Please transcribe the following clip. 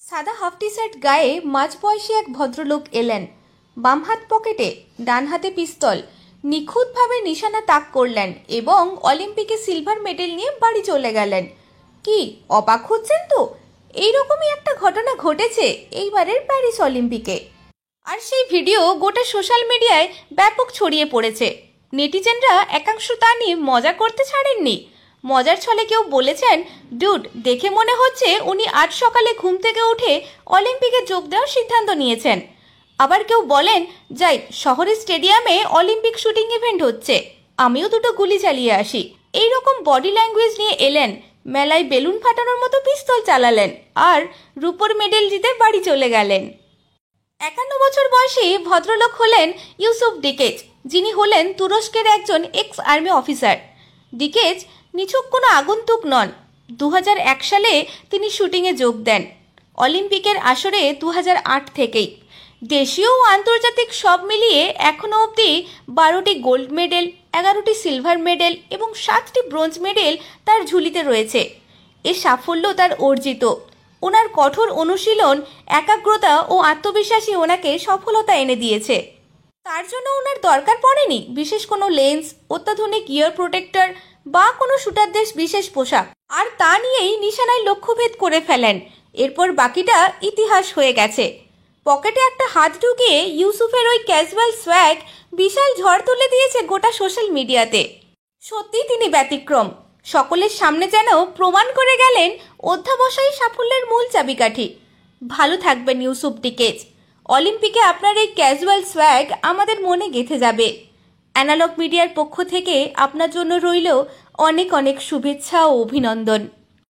সাদা half T shirt গায়ে মাঝবয়সী এক ভদ্রলোক এলেন। বাম হাত পকেটে, ডান হাতে পিস্তল, নিখুঁতভাবে নিশানা তাক করলেন এবং অলিম্পিকে সিলভার মেডেল নিয়ে বাড়ি চলে গেলেন। কি অবাক হচ্ছেন তো? এইরকমই একটা ঘটনা ঘটেছে এইবারের প্যারিস অলিম্পিকে। আর সেই ভিডিও গোটা সোশ্যাল মিডিয়ায় ব্যাপক ছড়িয়ে পড়েছে। নেটিজেনরা একাংশ তা নিয়ে মজা করতে ছাড়েননি। মজার ছলে কেউ বলেছেন, ডুড, দেখে মনে হচ্ছে উনি আজ সকালে ঘুম থেকে উঠে অলিম্পিকে যোগ দেওয়ার সিদ্ধান্ত নিয়েছেন। আবার কেউ বলেন, যাই, শহরের স্টেডিয়ামে অলিম্পিক শুটিং ইভেন্ট হচ্ছে, আমিও দুটো গুলি চালিয়ে আসি। এইরকম বডি ল্যাঙ্গুয়েজ নিয়ে এলেন, মেলায় বেলুন ফাটানোর মতো পিস্তল চালালেন আর রূপোর মেডেল জিতে বাড়ি চলে গেলেন। 51 বছর বয়সী ভদ্রলোক হলেন ইউসুফ ডিকেজ, যিনি হলেন তুরস্কের একজন এক্স আর্মি অফিসার। ডিকেজ নিছক কোনো আগন্তুক নন। 2001 সালে তিনি শুটিংয়ে যোগ দেন। অলিম্পিকের আসরে 2008 থেকেই। দেশীয় ও আন্তর্জাতিক সব মিলিয়ে এখনও অবধি 12টি গোল্ড মেডেল, 11টি সিলভার মেডেল এবং 7টি ব্রোঞ্জ মেডেল তার ঝুলিতে রয়েছে। এ সাফল্য তার অর্জিত। ওনার কঠোর অনুশীলন, একাগ্রতা ও আত্মবিশ্বাসী ওনাকে সফলতা এনে দিয়েছে। তার জন্য ওনার দরকার পড়েনি বিশেষ কোনো লেন্স, অত্যাধুনিক ইয়ার প্রোটেক্টর বা কোনো শুটারদের বিশেষ পোশাক। আর তা নিয়েই নিশানায় লক্ষ্যভেদ করে ফেলেন। এরপর বাকিটা ইতিহাস হয়ে গেছে। পকেটে একটা হাত ঢুকিয়ে ইউসুফের ওই ক্যাজুয়াল সোয়াগ বিশাল ঝড় তুলে দিয়েছে গোটা সোশ্যাল মিডিয়াতে। সত্যি তিনি ব্যতিক্রম। সকলের সামনে যেন প্রমাণ করে গেলেন অধ্যাবসায়ী সাফল্যের মূল চাবিকাঠি। ভালো থাকবেন ইউসুফ ডিকেজ। অলিম্পিকে আপনার এই ক্যাজুয়াল সোয়াগ আমাদের মনে গেঁথে যাবে। অ্যানালগ মিডিয়ার পক্ষ থেকে আপনার জন্য রইল অনেক অনেক শুভেচ্ছা ও অভিনন্দন।